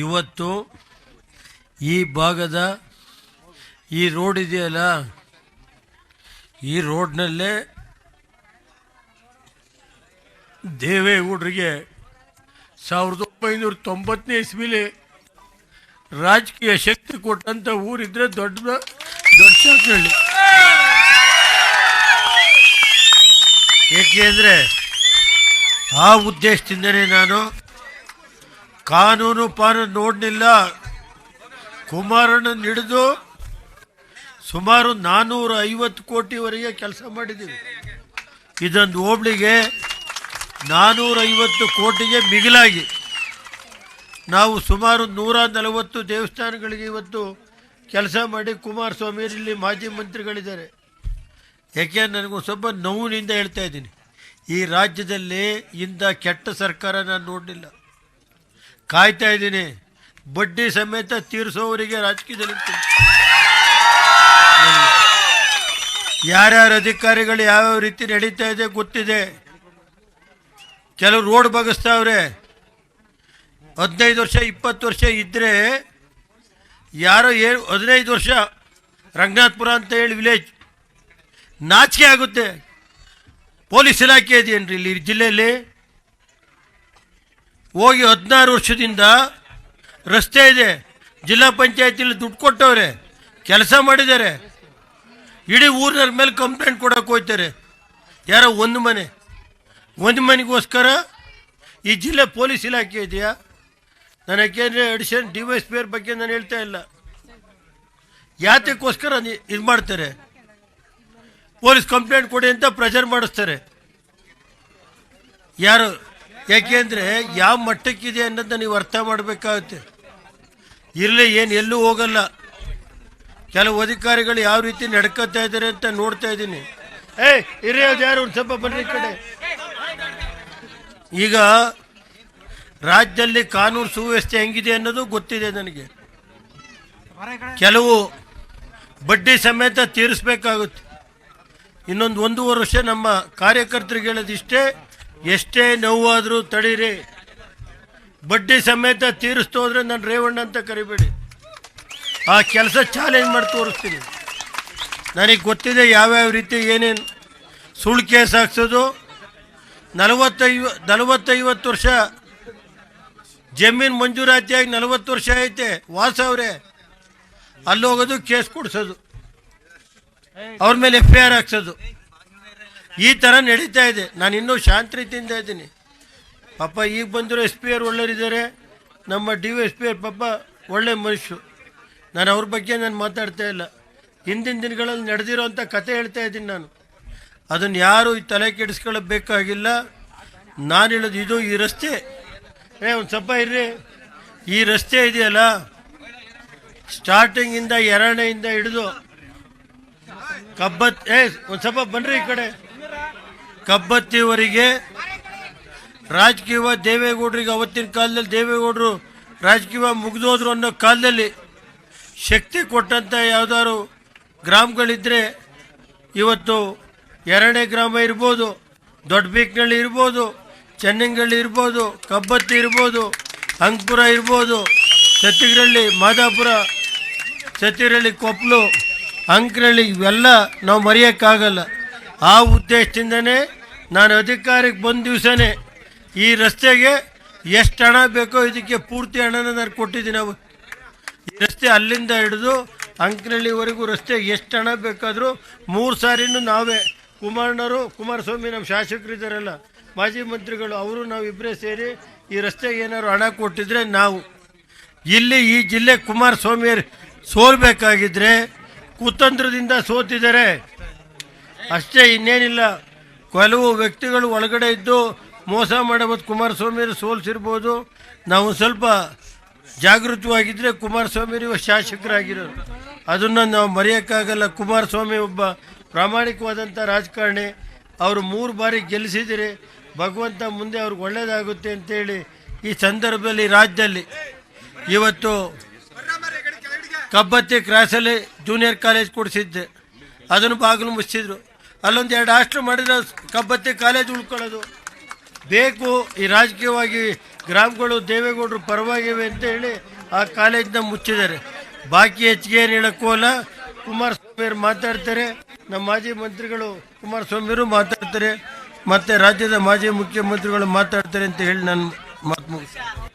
ಇವತ್ತು ಈ ಭಾಗದ ಈ ರೋಡ್ ಇದೆಯಲ್ಲ, ಈ ರೋಡ್ನಲ್ಲೇ ದೇವೇಗೌಡರಿಗೆ 1990ನೇ ಇಸ್ವಿಲಿ ರಾಜಕೀಯ ಶಕ್ತಿ ಕೊಟ್ಟಂತ ಊರಿದ್ರೆ ದೊಡ್ಡ ಶಾಸನಹಳ್ಳಿ. ಏಕೆಂದರೆ ಆ ಉದ್ದೇಶದಿಂದನೇ ನಾನು ಕಾನೂನು ಪಾನೂನು ನೋಡಲಿಲ್ಲ. ಕುಮಾರಣ್ಣನ ಹಿಡಿದು ಸುಮಾರು 450 ಕೋಟಿವರೆಗೆ ಕೆಲಸ ಮಾಡಿದ್ದೀವಿ. ಇದೊಂದು ಹೋಬಳಿಗೆ 450 ಕೋಟಿಗೆ ಮಿಗಿಲಾಗಿ ನಾವು ಸುಮಾರು 140 ದೇವಸ್ಥಾನಗಳಿಗೆ ಇವತ್ತು ಕೆಲಸ ಮಾಡಿ ಕುಮಾರಸ್ವಾಮಿ ಇಲ್ಲಿ ಮಾಜಿ ಮಂತ್ರಿಗಳಿದ್ದಾರೆ. ಯಾಕೆ ನನಗೂ ಸ್ವಲ್ಪ ನೋವಿನಿಂದ ಹೇಳ್ತಾ ಇದ್ದೀನಿ, ಈ ರಾಜ್ಯದಲ್ಲಿ ಇಂಥ ಕೆಟ್ಟ ಸರ್ಕಾರ ನಾನು ನೋಡಲಿಲ್ಲ. ಕಾಯ್ತಾ ಇದ್ದೀನಿ, ಬಡ್ಡಿ ಸಮೇತ ತೀರಿಸೋವರಿಗೆ ರಾಜಕೀಯದಲ್ಲಿ ಯಾರ್ಯಾರ ಅಧಿಕಾರಿಗಳು ಯಾವ್ಯಾವ ರೀತಿ ನಡೀತಾ ಇದೆ ಗೊತ್ತಿದೆ. ಕೆಲವು ರೋಡ್ ಬಗೆಸ್ತಾವ್ರೆ, 15 ವರ್ಷ 20 ವರ್ಷ ಇದ್ದರೆ ಯಾರೋ 15 ವರ್ಷ ರಂಗನಾಥಪುರ ಅಂತ ಹೇಳಿ ವಿಲೇಜ್, ನಾಚಿಕೆ ಆಗುತ್ತೆ. ಪೊಲೀಸ್ ಇಲಾಖೆ ಇದೆಯೇನ್ರಿ ಇಲ್ಲಿ ಜಿಲ್ಲೆಯಲ್ಲಿ? ಹೋಗಿ 16 ವರ್ಷದಿಂದ ರಸ್ತೆ ಇದೆ, ಜಿಲ್ಲಾ ಪಂಚಾಯತಿಲಿ ದುಡ್ಡು ಕೊಟ್ಟವ್ರೆ, ಕೆಲಸ ಮಾಡಿದ್ದಾರೆ. ಇಡೀ ಊರಿನ ಮೇಲೆ ಕಂಪ್ಲೇಂಟ್ ಕೊಡೋಕೆ ಹೋಗ್ತಾರೆ. ಯಾರೋ ಒಂದು ಮನೆಗೋಸ್ಕರ ಈ ಜಿಲ್ಲೆ ಪೊಲೀಸ್ ಇಲಾಖೆ ಇದೆಯಾ? ನಾನು ಯಾಕೆಂದರೆ ಅಡಿಷನ್ DYSP ಬಗ್ಗೆ ನಾನು ಹೇಳ್ತಾ ಇಲ್ಲ. ಯಾತಕ್ಕೋಸ್ಕರ ಇದು ಮಾಡ್ತಾರೆ? ಪೊಲೀಸ್ ಕಂಪ್ಲೇಂಟ್ ಕೊಡಿ ಅಂತ ಪ್ರೆಷರ್ ಮಾಡಿಸ್ತಾರೆ. ಯಾರು? ಯಾಕೆಂದರೆ ಯಾವ ಮಟ್ಟಕ್ಕಿದೆ ಅನ್ನೋದನ್ನ ನೀವು ಅರ್ಥ ಮಾಡಬೇಕಾಗುತ್ತೆ. ಇರಲಿ, ಏನು ಎಲ್ಲೂ ಹೋಗಲ್ಲ. ಕೆಲವು ಅಧಿಕಾರಿಗಳು ಯಾವ ರೀತಿ ನಡ್ಕೋತಾ ಇದ್ದಾರೆ ಅಂತ ನೋಡ್ತಾ ಇದ್ದೀನಿ. ಇರೋದು ಯಾರು ಒಂದು ಸ್ವಲ್ಪ ಬನ್ನಿ ಕಡೆ. ಈಗ ರಾಜ್ಯದಲ್ಲಿ ಕಾನೂನು ಸುವ್ಯವಸ್ಥೆ ಹೆಂಗಿದೆ ಅನ್ನೋದು ಗೊತ್ತಿದೆ ನನಗೆ. ಕೆಲವು ಬಡ್ಡಿ ಸಮೇತ ತೀರಿಸಬೇಕಾಗುತ್ತೆ. ಇನ್ನೊಂದು 1.5 ವರ್ಷ ನಮ್ಮ ಕಾರ್ಯಕರ್ತರಿಗೆ ಹೇಳೋದಿಷ್ಟೇ, ಎಷ್ಟೇ ನೋವಾದರೂ ತಡೀರಿ, ಬಡ್ಡಿ ಸಮೇತ ತೀರಿಸ್ತು ಹೋದ್ರೆ ನಾನು ರೇವಣ್ಣ ಅಂತ ಕರಿಬೇಡಿ. ಆ ಕೆಲಸ ಚಾಲೆಂಜ್ ಮಾಡಿ ತೋರಿಸ್ತೀನಿ. ನನಗೆ ಗೊತ್ತಿದೆ ಯಾವ್ಯಾವ ರೀತಿ ಏನೇನು ಸುಳ್ಳು ಕೇಸ್ ಹಾಕ್ಸೋದು. 40-50 ವರ್ಷ ಜಮೀನು ಮಂಜೂರಾತಿಯಾಗಿ 40 ವರ್ಷ ಐತೆ, ವಾಸ ಅವರೇ ಅಲ್ಲಿ ಹೋಗೋದು, ಕೇಸ್ ಕೊಡಿಸೋದು, ಅವ್ರ ಮೇಲೆ FIR ಹಾಕ್ಸೋದು, ಈ ಥರ ನಡೀತಾ ಇದೆ. ನಾನು ಇನ್ನೂ ಶಾಂತ ರೀತಿಯಿಂದ ಇದ್ದೀನಿ. ಪಾಪ ಈಗ ಬಂದಿರೋ SP ಅವ್ರು ಒಳ್ಳೆಯರಿದ್ದಾರೆ, ನಮ್ಮ DYSP ಪಾಪ ಒಳ್ಳೆ ಮನುಷ್ಯರು. ನಾನು ಅವ್ರ ಬಗ್ಗೆ ನಾನು ಮಾತಾಡ್ತಾ ಇಲ್ಲ. ಹಿಂದಿನ ದಿನಗಳಲ್ಲಿ ನಡೆದಿರೋ ಅಂಥ ಕತೆ ಹೇಳ್ತಾ ಇದ್ದೀನಿ ನಾನು. ಅದನ್ನು ಯಾರು ಈ ತಲೆ ಕೆಡಿಸ್ಕೊಳ್ಳಬೇಕಾಗಿಲ್ಲ. ನಾನು ಹೇಳೋದು ಇದು, ಈ ರಸ್ತೆ ಒಂದು ಸ್ವಲ್ಪ ಇರ್ರಿ. ಈ ರಸ್ತೆ ಇದೆಯಲ್ಲ, ಸ್ಟಾರ್ಟಿಂಗಿಂದ ಎರಡನೆಯಿಂದ ಹಿಡಿದು ಒಂದು ಸ್ವಲ್ಪ ಬನ್ರಿ ಈ ಕಡೆ, ಕಬ್ಬತ್ತಿವರೆಗೆ ರಾಜಕೀಯ ದೇವೇಗೌಡರಿಗೆ, ಅವತ್ತಿನ ಕಾಲದಲ್ಲಿ ದೇವೇಗೌಡರು ರಾಜಕೀಯ ಮುಗಿದೋದ್ರು ಅನ್ನೋ ಕಾಲದಲ್ಲಿ ಶಕ್ತಿ ಕೊಟ್ಟಂಥ ಯಾವ್ದಾದ್ರು ಗ್ರಾಮಗಳಿದ್ದರೆ ಇವತ್ತು 2ನೇ ಗ್ರಾಮ ಇರ್ಬೋದು, ದೊಡ್ಡ ಬೀಕ್ನಳ್ಳಿ ಇರ್ಬೋದು, ಚೆನ್ನಂಗಳ್ಳಿ ಇರ್ಬೋದು, ಕಬ್ಬತ್ತಿ ಇರ್ಬೋದು, ಅಂಕಪುರ ಇರ್ಬೋದು, ಸತ್ತಿಗರಳ್ಳಿ, ಮಾದಾಪುರ, ಸತ್ತಿಗರಳ್ಳಿ, ಕೊಪ್ಪಲು, ಅಂಕನಹಳ್ಳಿ, ಇವೆಲ್ಲ ನಾವು ಮರೆಯೋಕ್ಕಾಗಲ್ಲ. ಆ ಉದ್ದೇಶದಿಂದನೇ ನಾನು ಅಧಿಕಾರಕ್ಕೆ ಬಂದ ದಿವಸನೇ ಈ ರಸ್ತೆಗೆ ಎಷ್ಟು ಹಣ ಬೇಕೋ ಇದಕ್ಕೆ ಪೂರ್ತಿ ಹಣನ ನಾನು ಕೊಟ್ಟಿದ್ದೀನಿ. ಈ ರಸ್ತೆ ಅಲ್ಲಿಂದ ಹಿಡಿದು ಅಂಕನಹಳ್ಳಿವರೆಗೂ ರಸ್ತೆ ಎಷ್ಟು ಹಣ ಬೇಕಾದರೂ 3 ಸಾರಿನೂ ನಾವೇ, ಕುಮಾರಸ್ವಾಮಿ ನಮ್ಮ ಶಾಸಕರಿದ್ದಾರಲ್ಲ, ಮಾಜಿ ಮಂತ್ರಿಗಳು, ಅವರು ನಾವು ಇಬ್ಬರೇ ಸೇರಿ ಈ ರಸ್ತೆಗೆ ಏನಾದ್ರು ಹಣ ಕೊಟ್ಟಿದ್ರೆ ನಾವು ಇಲ್ಲಿ ಈ ಜಿಲ್ಲೆ ಕುಮಾರಸ್ವಾಮಿಯರು ಸೋಲ್ಬೇಕಾಗಿದ್ದರೆ ಕುತಂತ್ರದಿಂದ ಸೋತಿದ್ದಾರೆ ಅಷ್ಟೇ, ಇನ್ನೇನಿಲ್ಲ. ಕೆಲವು ವ್ಯಕ್ತಿಗಳು ಒಳಗಡೆ ಇದ್ದು ಮೋಸ ಮಾಡಬಹುದು, ಕುಮಾರಸ್ವಾಮಿಯವರು ಸೋಲಿಸಿರ್ಬೋದು. ನಾವು ಸ್ವಲ್ಪ ಜಾಗೃತವಾಗಿದ್ದರೆ ಕುಮಾರಸ್ವಾಮಿಯವರು ಶಾಸಕರಾಗಿರೋರು, ಅದನ್ನು ನಾವು ಮರೆಯೋಕ್ಕಾಗಲ್ಲ. ಕುಮಾರಸ್ವಾಮಿ ಒಬ್ಬ ಪ್ರಾಮಾಣಿಕವಾದಂಥ ರಾಜಕಾರಣಿ. ಅವರು 3 ಬಾರಿ ಗೆಲ್ಲಿಸಿದರೆ ಭಗವಂತ ಮುಂದೆ ಅವ್ರಿಗೆ ಒಳ್ಳೆಯದಾಗುತ್ತೆ ಅಂತೇಳಿ ಈ ಸಂದರ್ಭದಲ್ಲಿ ರಾಜ್ಯದಲ್ಲಿ ಇವತ್ತು ಕಬ್ಬತ್ತಿ ಕ್ರಾಸಲ್ಲಿ ಜೂನಿಯರ್ ಕಾಲೇಜ್ ಕೊಡಿಸಿದ್ದೆ, ಅದನ್ನು ಬಾಗಿಲು ಮುಚ್ಚಿದ್ರು. ಅಲ್ಲೊಂದು 2 ಹಾಸ್ಟೆಲ್ ಮಾಡಿದ್ರೆ ಕಬ್ಬತ್ತಿ ಕಾಲೇಜ್ ಉಳ್ಕೊಳ್ಳೋದು ಬೇಕು. ಈ ರಾಜಕೀಯವಾಗಿ ಗ್ರಾಮಗಳು ದೇವೇಗೌಡರು ಪರವಾಗಿವೆ ಅಂತ ಹೇಳಿ ಆ ಕಾಲೇಜ್ನ ಮುಚ್ಚಿದ್ದಾರೆ. ಬಾಕಿ ಹೆಚ್ಚಿಗೆ ಏನು ಹೇಳೋಕ್ಕೋಲ್ಲ. ಕುಮಾರಸ್ವಾಮಿಯವರು ಮಾತಾಡ್ತಾರೆ, ನಮ್ಮ ಮಾಜಿ ಮಂತ್ರಿಗಳು ಕುಮಾರಸ್ವಾಮಿಯವರು ಮಾತಾಡ್ತಾರೆ, ಮತ್ತು ರಾಜ್ಯದ ಮಾಜಿ ಮುಖ್ಯಮಂತ್ರಿಗಳು ಮಾತಾಡ್ತಾರೆ ಅಂತ ಹೇಳಿ ನಾನು ಮಾತು ಮುಗಿಸ್ತೀನಿ.